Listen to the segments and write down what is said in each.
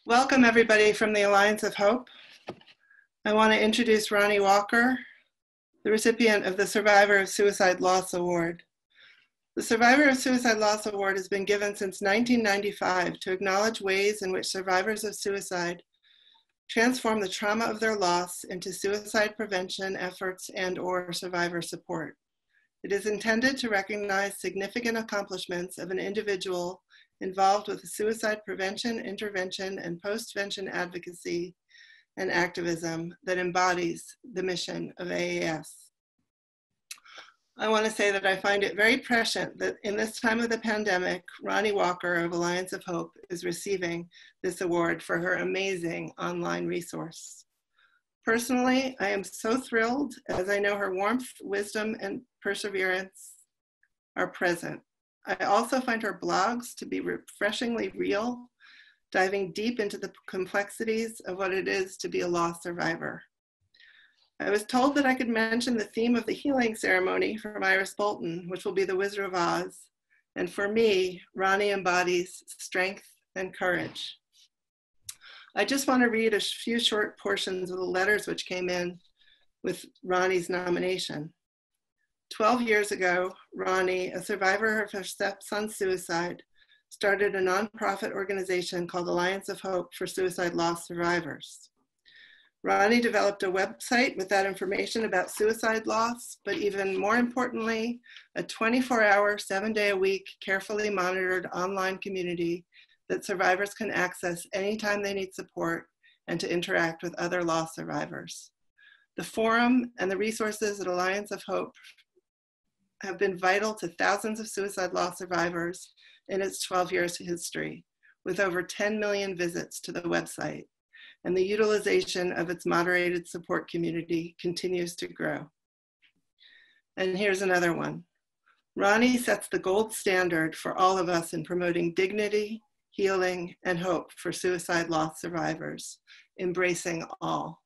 Welcome everybody from the Alliance of Hope. I want to introduce Ronnie Walker, the recipient of the Survivor of Suicide Loss Award. The Survivor of Suicide Loss Award has been given since 1995 to acknowledge ways in which survivors of suicide transform the trauma of their loss into suicide prevention efforts and/or survivor support. It is intended to recognize significant accomplishments of an individual involved with suicide prevention, intervention, and post-vention advocacy and activism that embodies the mission of AAS. I want to say that I find it very prescient that in this time of the pandemic, Ronnie Walker of Alliance of Hope is receiving this award for her amazing online resource. Personally, I am so thrilled as I know her warmth, wisdom, and perseverance are present. I also find her blogs to be refreshingly real, diving deep into the complexities of what it is to be a loss survivor. I was told that I could mention the theme of the healing ceremony from Iris Bolton, which will be the Wizard of Oz. And for me, Ronnie embodies strength and courage. I just want to read a few short portions of the letters which came in with Ronnie's nomination. 12 years ago, Ronnie, a survivor of her stepson's suicide, started a nonprofit organization called Alliance of Hope for Suicide Loss Survivors. Ronnie developed a website with that information about suicide loss, but even more importantly, a 24-hour, 7-day-a-week, carefully monitored online community that survivors can access anytime they need support and to interact with other loss survivors. The forum and the resources at Alliance of Hope have been vital to thousands of suicide loss survivors in its 12 years history, with over 10 million visits to the website, and the utilization of its moderated support community continues to grow. And here's another one. Ronnie sets the gold standard for all of us in promoting dignity, healing, and hope for suicide loss survivors, embracing all.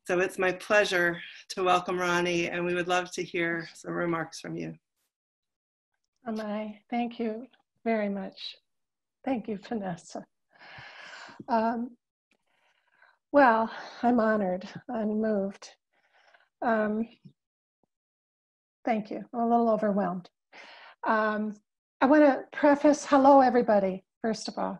So it's my pleasure to welcome Ronnie, and we would love to hear some remarks from you. Thank you very much. Thank you, Vanessa. Well, I'm honored and moved. Thank you. I'm a little overwhelmed. I want to preface, hello everybody, first of all.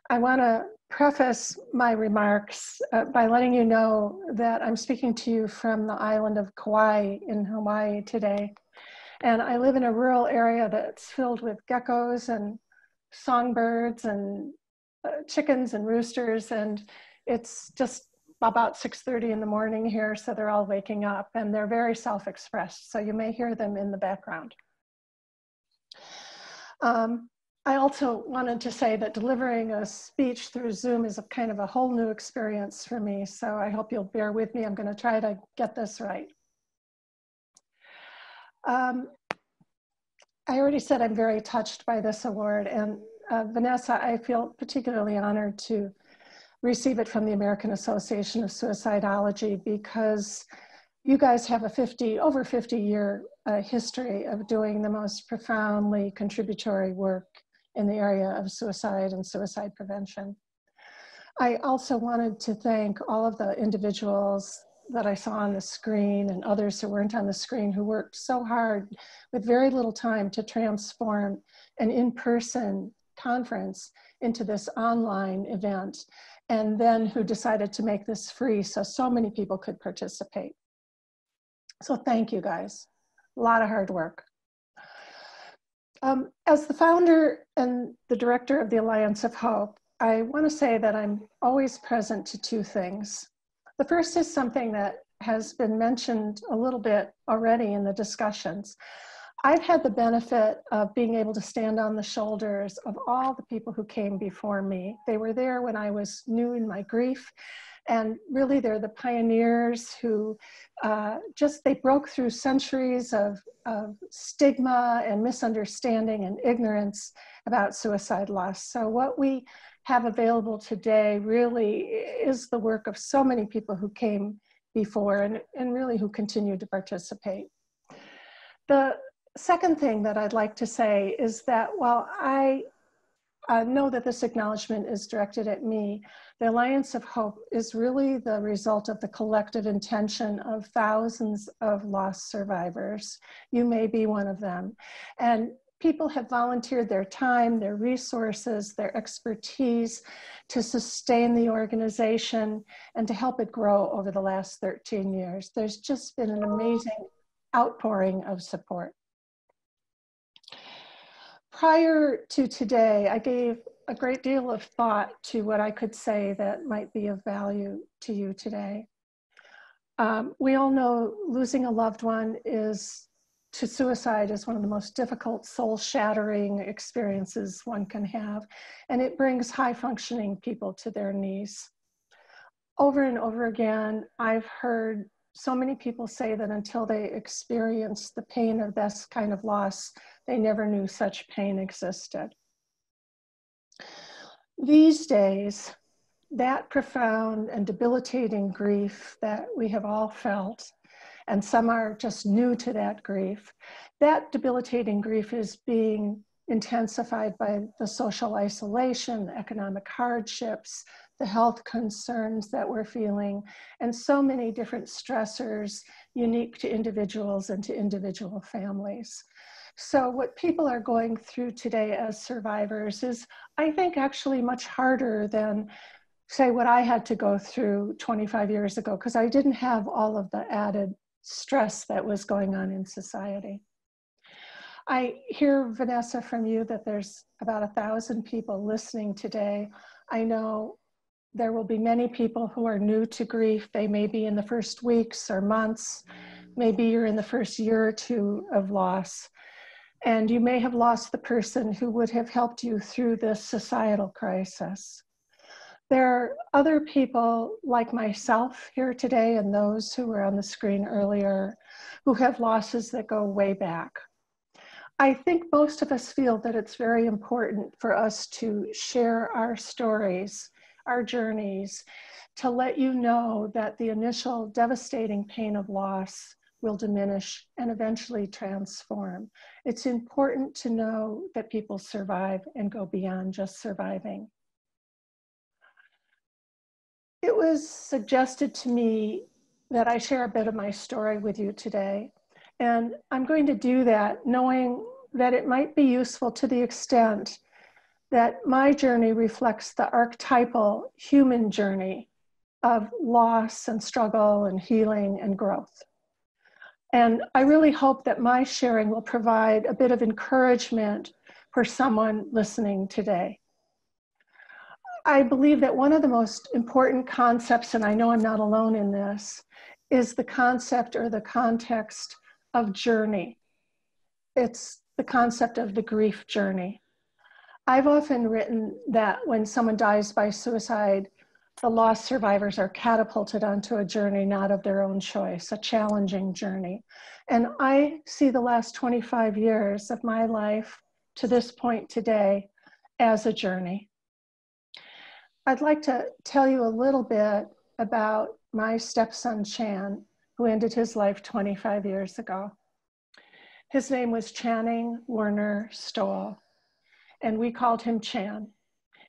I want to preface my remarks by letting you know that I'm speaking to you from the island of Kauai in Hawaii today. And I live in a rural area that's filled with geckos and songbirds and chickens and roosters. And it's just about 6:30 in the morning here, so they're all waking up and they're very self-expressed. So you may hear them in the background. I also wanted to say that delivering a speech through Zoom is a kind of a whole new experience for me. So I hope you'll bear with me. I'm going to try to get this right. I already said I'm very touched by this award, and Vanessa, I feel particularly honored to receive it from the American Association of Suicidology because you guys have a over 50-year history of doing the most profoundly contributory work in the area of suicide and suicide prevention. I also wanted to thank all of the individuals that I saw on the screen and others who weren't on the screen who worked so hard with very little time to transform an in-person conference into this online event, and then who decided to make this free so many people could participate. So thank you guys, a lot of hard work. As the founder and the director of the Alliance of Hope, I want to say that I'm always present to two things. The first is something that has been mentioned a little bit already in the discussions. I've had the benefit of being able to stand on the shoulders of all the people who came before me. They were there when I was new in my grief, and really they're the pioneers who they broke through centuries of stigma and misunderstanding and ignorance about suicide loss. So what we have available today really is the work of so many people who came before and really who continue to participate. The second thing that I'd like to say is that while I know that this acknowledgement is directed at me. The Alliance of Hope is really the result of the collective intention of thousands of loss survivors. You may be one of them. And people have volunteered their time, their resources, their expertise to sustain the organization and to help it grow over the last 13 years. There's just been an amazing outpouring of support. Prior to today, I gave a great deal of thought to what I could say that might be of value to you today. We all know losing a loved one to suicide is one of the most difficult, soul-shattering experiences one can have, and it brings high-functioning people to their knees. Over and over again, I've heard so many people say that until they experience the pain of this kind of loss, they never knew such pain existed. These days, that profound and debilitating grief that we have all felt, and some are just new to that grief, that debilitating grief is being intensified by the social isolation, the economic hardships, the health concerns that we're feeling, and so many different stressors unique to individuals and to individual families. So what people are going through today as survivors is, I think, actually much harder than, say, what I had to go through 25 years ago, because I didn't have all of the added stress that was going on in society. I hear, Vanessa, from you that there's about 1,000 people listening today. I know there will be many people who are new to grief. They may be in the first weeks or months. Maybe you're in the first year or two of loss. And you may have lost the person who would have helped you through this societal crisis. There are other people like myself here today and those who were on the screen earlier who have losses that go way back. I think most of us feel that it's very important for us to share our stories, our journeys, to let you know that the initial devastating pain of loss will diminish and eventually transform. It's important to know that people survive and go beyond just surviving. It was suggested to me that I share a bit of my story with you today. And I'm going to do that knowing that it might be useful to the extent that my journey reflects the archetypal human journey of loss and struggle and healing and growth. And I really hope that my sharing will provide a bit of encouragement for someone listening today. I believe that one of the most important concepts, and I know I'm not alone in this, is the concept or the context of journey. It's the concept of the grief journey. I've often written that when someone dies by suicide, the lost survivors are catapulted onto a journey not of their own choice, a challenging journey. And I see the last 25 years of my life to this point today as a journey. I'd like to tell you a little bit about my stepson, Chan, who ended his life 25 years ago. His name was Channing Werner Stoll, and we called him Chan.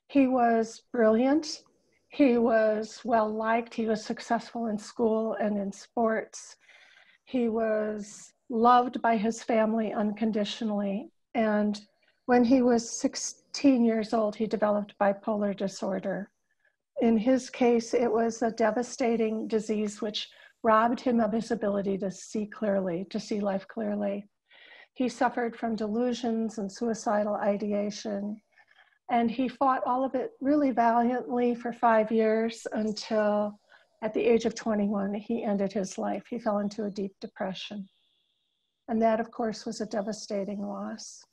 He was brilliant. He was well-liked. He was successful in school and in sports. He was loved by his family unconditionally. And when he was 16 years old, he developed bipolar disorder. In his case, it was a devastating disease which robbed him of his ability to see clearly, to see life clearly. He suffered from delusions and suicidal ideation, and he fought all of it really valiantly for 5 years until at the age of 21, he ended his life. He fell into a deep depression. And that, of course, was a devastating loss.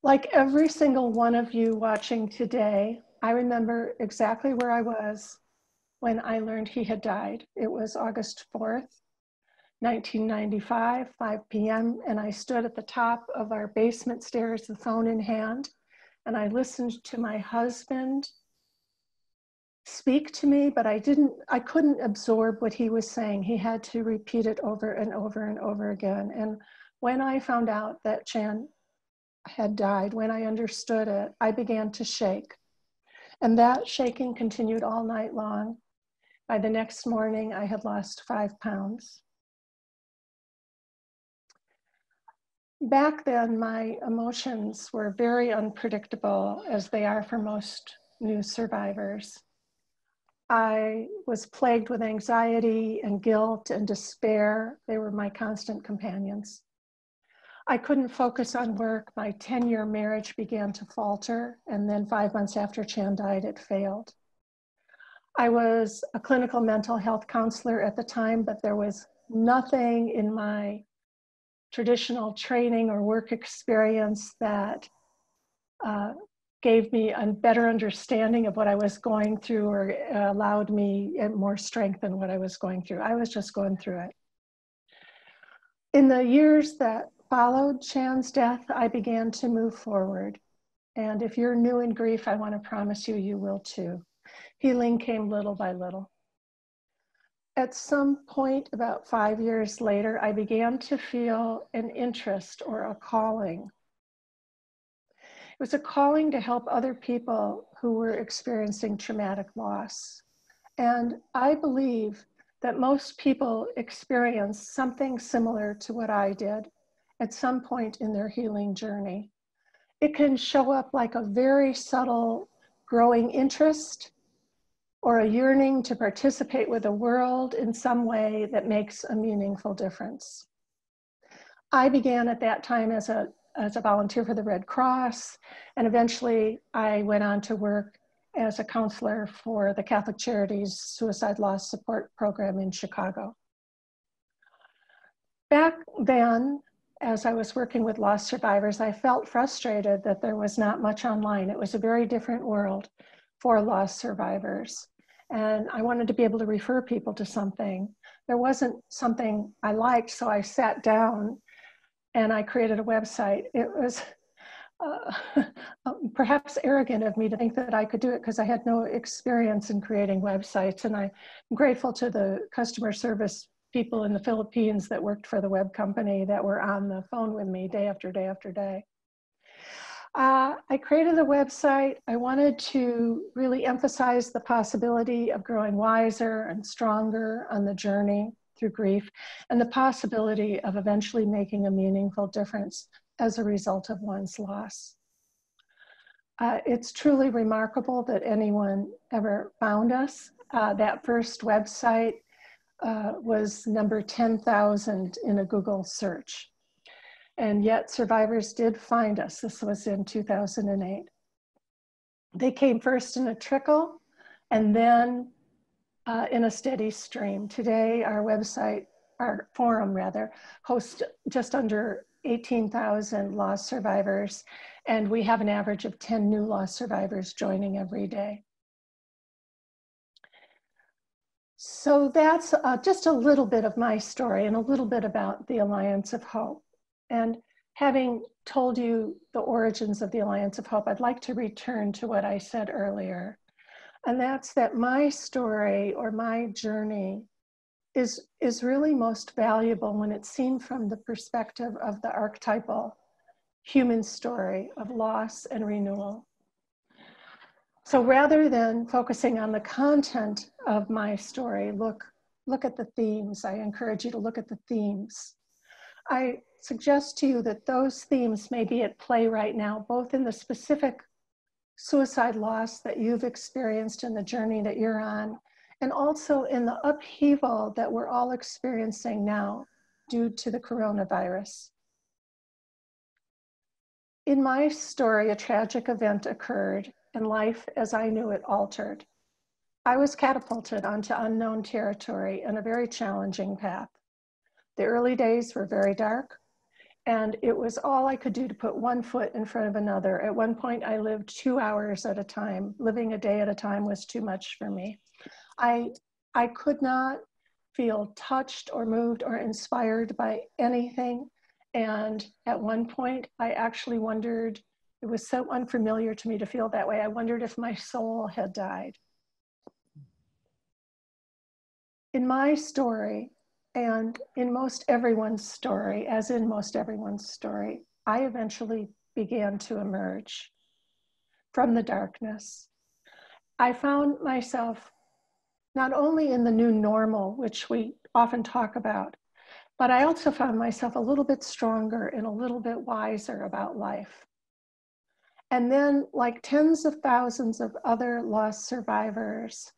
Like every single one of you watching today, I remember exactly where I was when I learned he had died. It was August 4th, 1995, 5 p.m., and I stood at the top of our basement stairs, the phone in hand, and I listened to my husband speak to me, but I couldn't absorb what he was saying. He had to repeat it over and over and over again. And when I found out that Chan had died, when I understood it, I began to shake. And that shaking continued all night long. By the next morning, I had lost 5 pounds. Back then, my emotions were very unpredictable, as they are for most new survivors. I was plagued with anxiety and guilt and despair. They were my constant companions. I couldn't focus on work. My 10-year marriage began to falter, and then 5 months after Chan died, it failed. I was a clinical mental health counselor at the time, but there was nothing in my traditional training or work experience that gave me a better understanding of what I was going through or allowed me more strength in what I was going through. I was just going through it. In the years that followed Chan's death, I began to move forward. And if you're new in grief, I want to promise you, you will too. Healing came little by little. At some point, about 5 years later, I began to feel an interest or a calling. It was a calling to help other people who were experiencing traumatic loss. And I believe that most people experience something similar to what I did at some point in their healing journey. It can show up like a very subtle growing interest or a yearning to participate with the world in some way that makes a meaningful difference. I began at that time as a volunteer for the Red Cross, and eventually I went on to work as a counselor for the Catholic Charities Suicide Loss Support Program in Chicago. Back then, as I was working with loss survivors, I felt frustrated that there was not much online. It was a very different world for loss survivors. And I wanted to be able to refer people to something. There wasn't something I liked, so I sat down and I created a website. It was perhaps arrogant of me to think that I could do it because I had no experience in creating websites. And I'm grateful to the customer service people in the Philippines that worked for the web company that were on the phone with me day after day after day. I created a website. I wanted to really emphasize the possibility of growing wiser and stronger on the journey through grief, and the possibility of eventually making a meaningful difference as a result of one's loss. It's truly remarkable that anyone ever found us. That first website was number 10,000 in a Google search. And yet survivors did find us. This was in 2008. They came first in a trickle and then in a steady stream. Today, our website, our forum rather, hosts just under 18,000 loss survivors, and we have an average of 10 new loss survivors joining every day. So that's just a little bit of my story and a little bit about the Alliance of Hope. And having told you the origins of the Alliance of Hope, I'd like to return to what I said earlier. And that's that my story or my journey is really most valuable when it's seen from the perspective of the archetypal human story of loss and renewal. So rather than focusing on the content of my story, look at the themes. I encourage you to look at the themes. I suggest to you that those themes may be at play right now, both in the specific suicide loss that you've experienced in the journey that you're on, and also in the upheaval that we're all experiencing now due to the coronavirus. In my story, a tragic event occurred and life as I knew it altered. I was catapulted onto unknown territory and a very challenging path. The early days were very dark, and it was all I could do to put one foot in front of another. At one point, I lived 2 hours at a time. Living a day at a time was too much for me. I could not feel touched or moved or inspired by anything. And at one point, I actually wondered, it was so unfamiliar to me to feel that way. I wondered if my soul had died. In my story, and in most everyone's story, as in most everyone's story, I eventually began to emerge from the darkness, I found myself not only in the new normal, which we often talk about, but I also found myself a little bit stronger and a little bit wiser about life. And then, like tens of thousands of other loss survivors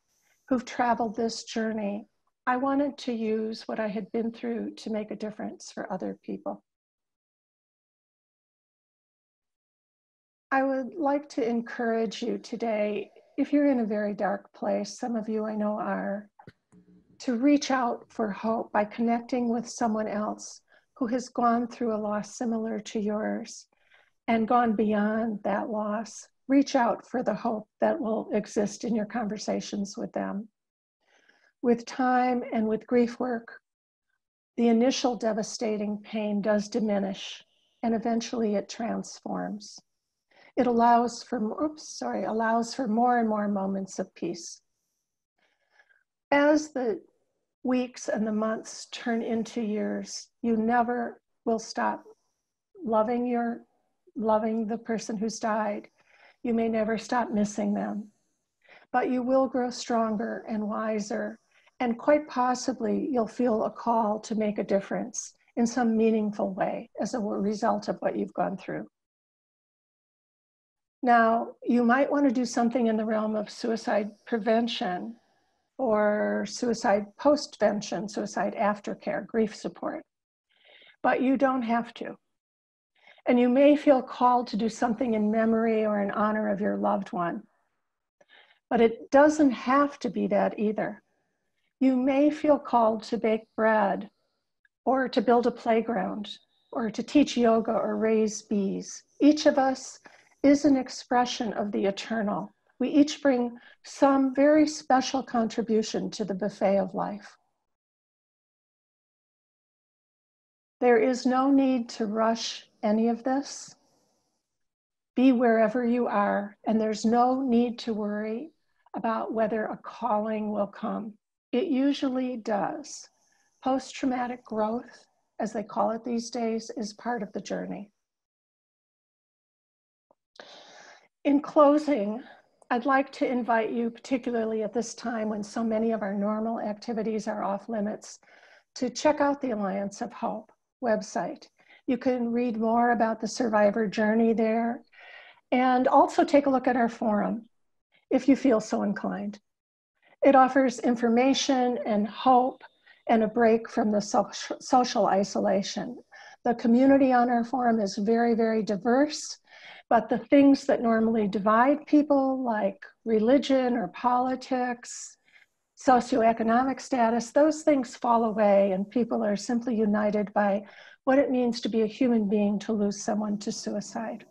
who've traveled this journey, I wanted to use what I had been through to make a difference for other people. I would like to encourage you today, if you're in a very dark place, some of you I know are, to reach out for hope by connecting with someone else who has gone through a loss similar to yours and gone beyond that loss. Reach out for the hope that will exist in your conversations with them. With time and with grief work, the initial devastating pain does diminish, and eventually it transforms. It allows for more and more moments of peace. As the weeks and the months turn into years, you never will stop loving the person who's died. You may never stop missing them, but you will grow stronger and wiser, and quite possibly you'll feel a call to make a difference in some meaningful way as a result of what you've gone through. Now, you might want to do something in the realm of suicide prevention or suicide postvention, suicide aftercare, grief support, but you don't have to. And you may feel called to do something in memory or in honor of your loved one, but it doesn't have to be that either. You may feel called to bake bread or to build a playground or to teach yoga or raise bees. Each of us is an expression of the eternal. We each bring some very special contribution to the buffet of life. There is no need to rush any of this. Be wherever you are, and there's no need to worry about whether a calling will come. It usually does. Post-traumatic growth, as they call it these days, is part of the journey. In closing, I'd like to invite you, particularly at this time when so many of our normal activities are off limits, to check out the Alliance of Hope website. You can read more about the survivor journey there, and also take a look at our forum, if you feel so inclined. It offers information and hope and a break from the social isolation. The community on our forum is very, very diverse, but the things that normally divide people, like religion or politics, socioeconomic status, those things fall away, and people are simply united by what it means to be a human being to lose someone to suicide.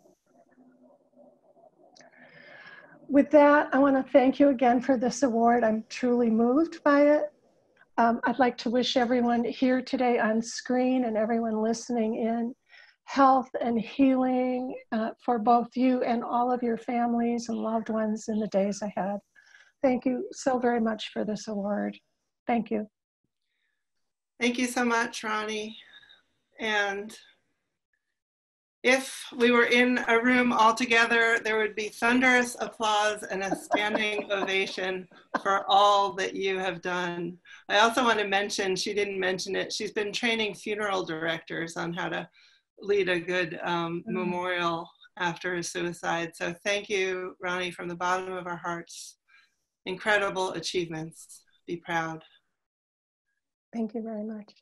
With that, I want to thank you again for this award. I'm truly moved by it. I'd like to wish everyone here today on screen and everyone listening in health and healing for both you and all of your families and loved ones in the days ahead. Thank you so very much for this award. Thank you. Thank you so much, Ronnie. And if we were in a room all together, there would be thunderous applause and a standing ovation for all that you have done. I also want to mention, she didn't mention it, she's been training funeral directors on how to lead a good memorial after a suicide. So thank you, Ronnie, from the bottom of our hearts. Incredible achievements. Be proud. Thank you very much.